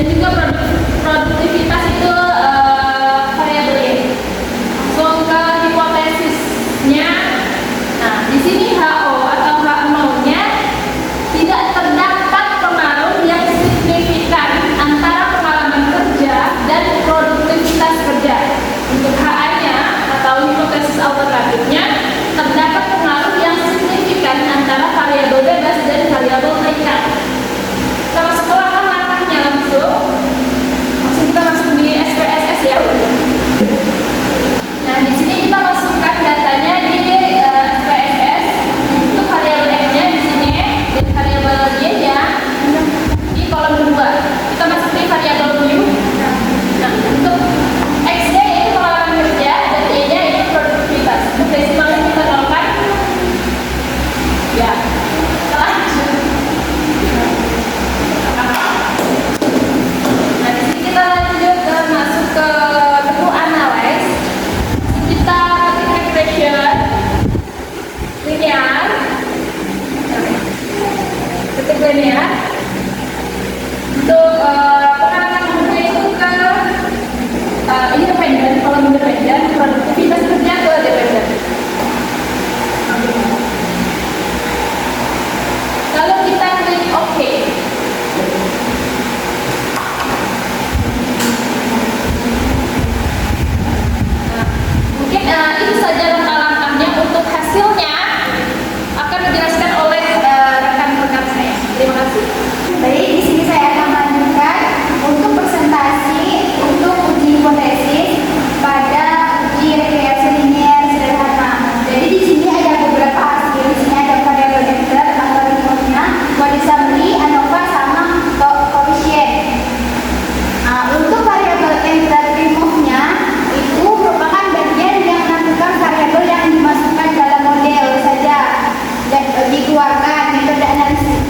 dan juga produktivitas itu variabel Y. Langsung ke hipotesisnya. Nah, di sini HO atau H0-nya tidak terdapat pengaruh yang signifikan antara pengalaman kerja dan produktivitas kerja. Untuk HA-nya atau hipotesis alternatifnya, terdapat pengaruh yang signifikan antara variabel bebas dan variabel terikat. Kita masuk ke langkah-langkahnya langsung kita masuk di SPSS ya. Nah, di sini kita masukkan datanya di SPSS. Untuk variabel X-nya di sini dan variabel Y-nya di kolom kedua. Kita masuk di variabel Q. Nah, untuk X-nya itu pengalaman kerja dan Y-nya itu produktivitas. Untuk desimalnya kita nolkan. Ya, kita lanjut. Nah, di sini kita lanjut masuk ke menu analyze. Kita ketik regression linear. Ketik linear. Untuk pengalaman kerja itu ke independen, kolom independen, produktivitas kerja ke dependen. Lalu kita klik OK. Nah, mungkin itu saja langkah-langkahnya. Untuk hasilnya akan dijelaskan oleh rekan-rekan saya. Terima kasih. Baik, di sini saya akan melanjutkan untuk presentasi untuk uji hipotesis pada uji rekreasi linear sederhana. Jadi di sini ada beberapa hasil. Di sini ada variabel vektor, algoritmenya, body summary, ANOVA, sama koefisien. Untuk variabel enter remove-nya itu merupakan bagian yang menentukan variabel yang dimasukkan dalam model saja dan dikeluarkan metode analisis.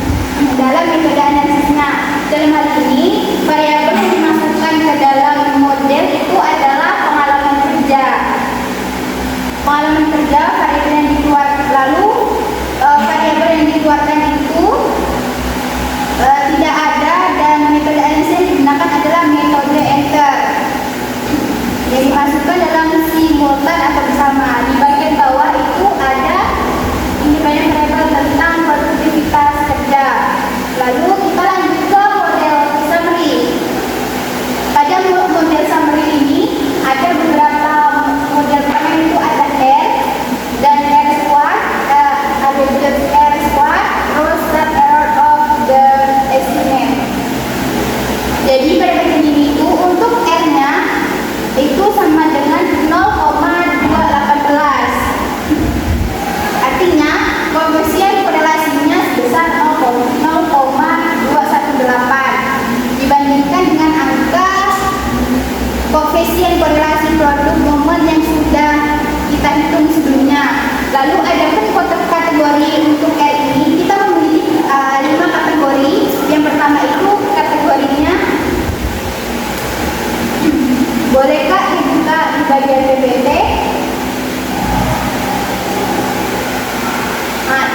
Dalam metode analisisnya, dalam hal ini variabel yang dimasukkan ke dalam model itu adalah pengalaman kerja. Pengalaman kerja variabel yang dikeluarkan, lalu variabel yang dikeluarkan itu tidak ada, dan metode analisis yang digunakan adalah metode enter yang dimasukkan dalam simultan atau bersama. Di bagian bawah itu ada ini banyak variabel tentang produktivitas kerja. Lalu kita lanjut ke model summary. Pada model summary ini ada beberapa model. Pertama itu ada R dan R squad, ada juga R squad, terus error of the estimate. Jadi pada bagian ini itu untuk R-nya itu sama dengan 0,218. Artinya koefisien korelasinya sebesar 0,218 dibandingkan dengan angka koefisien korelasi produk momen yang sudah kita hitung sebelumnya. Lalu ada pun kategori untuk R ini kita memiliki 5 kategori. Yang pertama itu kategorinya, bolehkah dibuka di bagian PPT?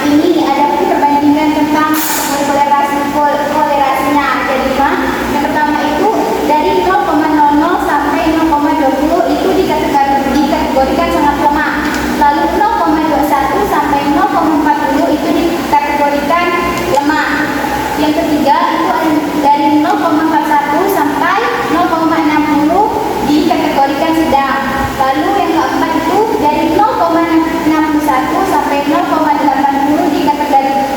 Ini ada perbandingan tentang kolerasinya. Jadi yang pertama itu dari 0,00 sampai 0,20 itu dikategorikan sangat lemah. Lalu 0,21 sampai 0,40 itu dikategorikan lemah. Yang ketiga itu dari 0,41 sampai 0,60 dikategorikan sedang. Lalu yang keempat itu dari 0,61 sampai 0,80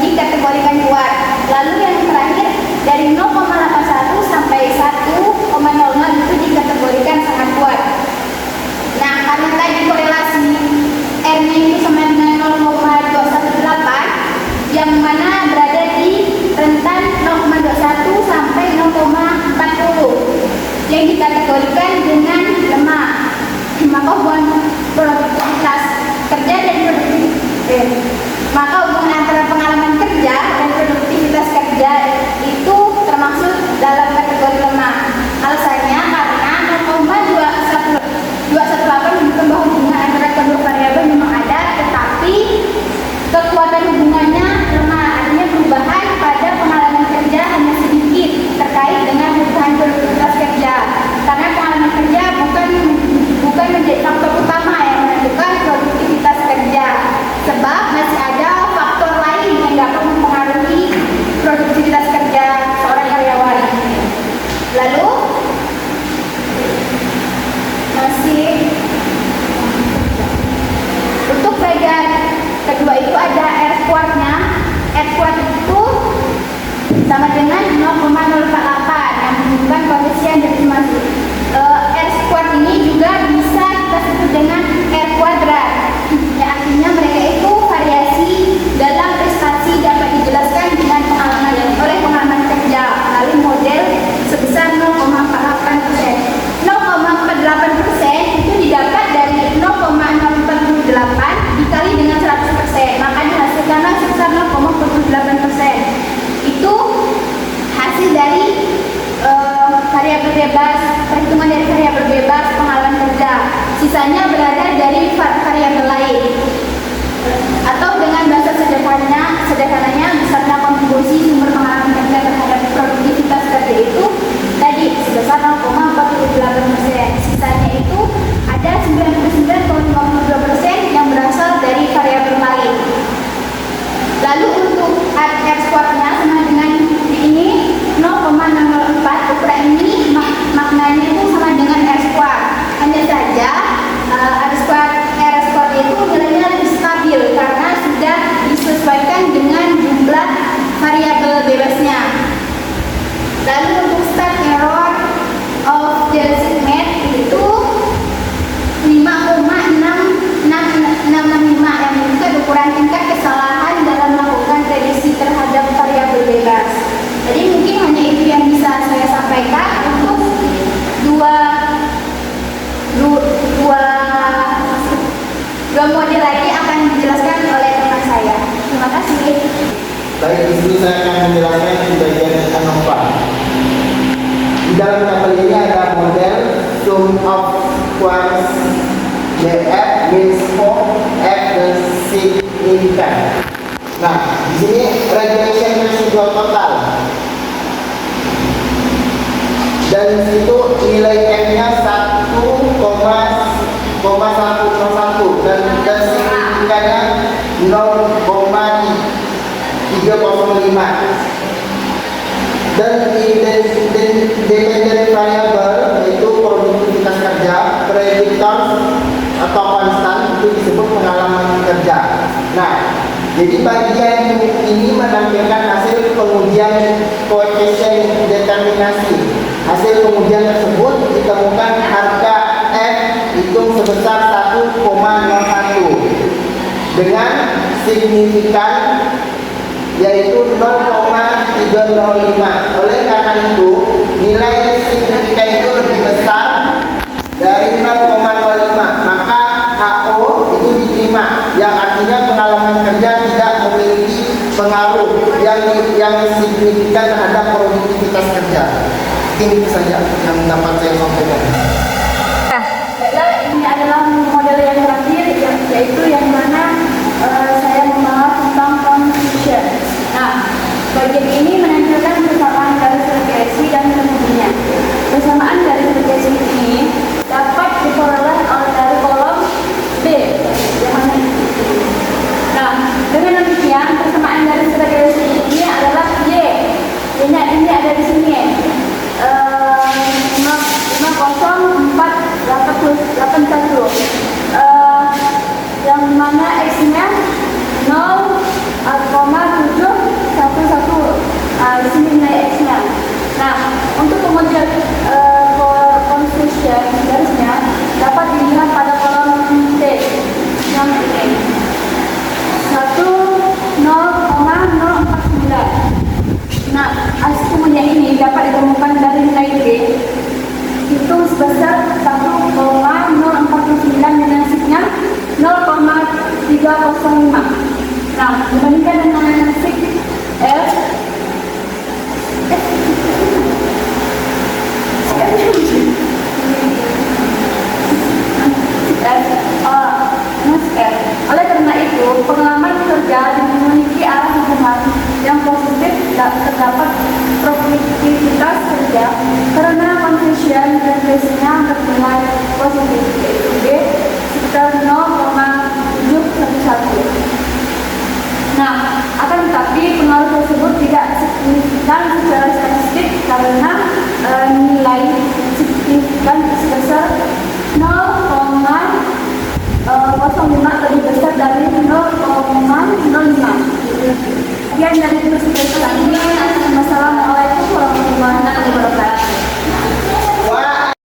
dikategorikan kuat. Lalu yang terakhir dari 0,81 sampai 1,00 itu dikategorikan sangat kuat. Nah, karena tadi korelasi R-nya itu sama dengan 0,218 yang mana berada di rentan 0,21 sampai 0,40 yang dikategorikan dengan lemah. Maka hubungan produktivitas kerja dan maka hubungan antara pengalaman kerja dan produktivitas kerja itu termasuk dalam kategori lemah. Alasannya karena 0,218 menunjukkan bahwa hubungan antara kedua variabel memang ada, tetapi kekuatan hubungannya lemah. Artinya perubahan pada pengalaman kerja hanya sedikit terkait dengan perubahan kedua itu ada R square-nya. R square itu sama dengan 0,048 yang menunjukkan koefisien desimasi. R square ini juga bisa kita sebut dengan R kuadrat. Ya, artinya mereka itu variasi dalam prestasi dapat dijelaskan dengan pengalaman kerja melalui model sebesar 0,48%. 0,48% itu didapat dari 0,048 dikali dengan 100%, maka dihasilkanlah sebesar 0,48%. Itu hasil dari variabel bebas, perhitungan dari variabel bebas pengalaman kerja. Sisanya berada dari variabel lain. Atau dengan bahasa sederhananya beserta kontribusi sumber pengalaman kerja terhadap produktivitas kerja itu tadi sebesar 0,48%. Sisanya itu ada 99,52% yang berasal dari variabel lain. Lalu untuk R square-nya sama dengan ini 0,604. Ukuran ini maknanya itu sama dengan R square. Hanya saja R square itu nilainya lebih stabil karena sudah disesuaikan dengan jumlah variabel bebasnya. Lalu untuk start error of the segment itu 5,6665 yang menunjukkan ukuran tingkat kesalahan dalam melakukan prediksi terhadap variabel bebas. Jadi mungkin hanya itu yang bisa saya sampaikan. Untuk dua model lagi akan dijelaskan oleh teman saya. Terima kasih. Baik, di sini saya akan menjelaskan di bagian ANOVA. Di dalam tabel ini ada model sum of squares YF means for F dan signifikan. Nah, di sini regression residual total. Dan di situ nilai F-nya 1,101 dan signifikannya 0,305. Dan dependent variable yaitu produktivitas kerja, predictors atau konstan itu disebut pengalaman kerja. Nah, jadi bagian ini menampilkan hasil pengujian koefisien determinasi. Hasil pengujian tersebut ditemukan harga F hitung sebesar 1,01 dengan signifikan yaitu 0,305. Oleh karena itu, nilai signifikan itu lebih besar dari 0,05, maka HO itu diterima, yang artinya pengalaman kerja tidak memiliki pengaruh yang signifikan terhadap produktivitas kerja. Ini saja yang dapat saya sampaikan. Ini adalah model yang terakhir, yaitu yang mana saya membahas tentang confusion. Nah, bagian ini menampilkan persamaan garis regresi dan kemudiannya. Persamaan garis regresi ini dapat diperoleh dari kolom B, yang mana ini. Nah, dengan demikian persamaan garis regresi ini adalah Y. Ini ada di sini. 50481, yang mana X-nya 0,711. Di sini nilai X-nya. Nah, untuk pengujian confusion garisnya dapat dilihat pada kolom D yang ini 10,049. Nah, hasil pengujian ini dapat ditemukan dari nilai D itu sebesar 1,049 dengan signya 0,305. Nah, dibandingkan dengan sig F oleh karena itu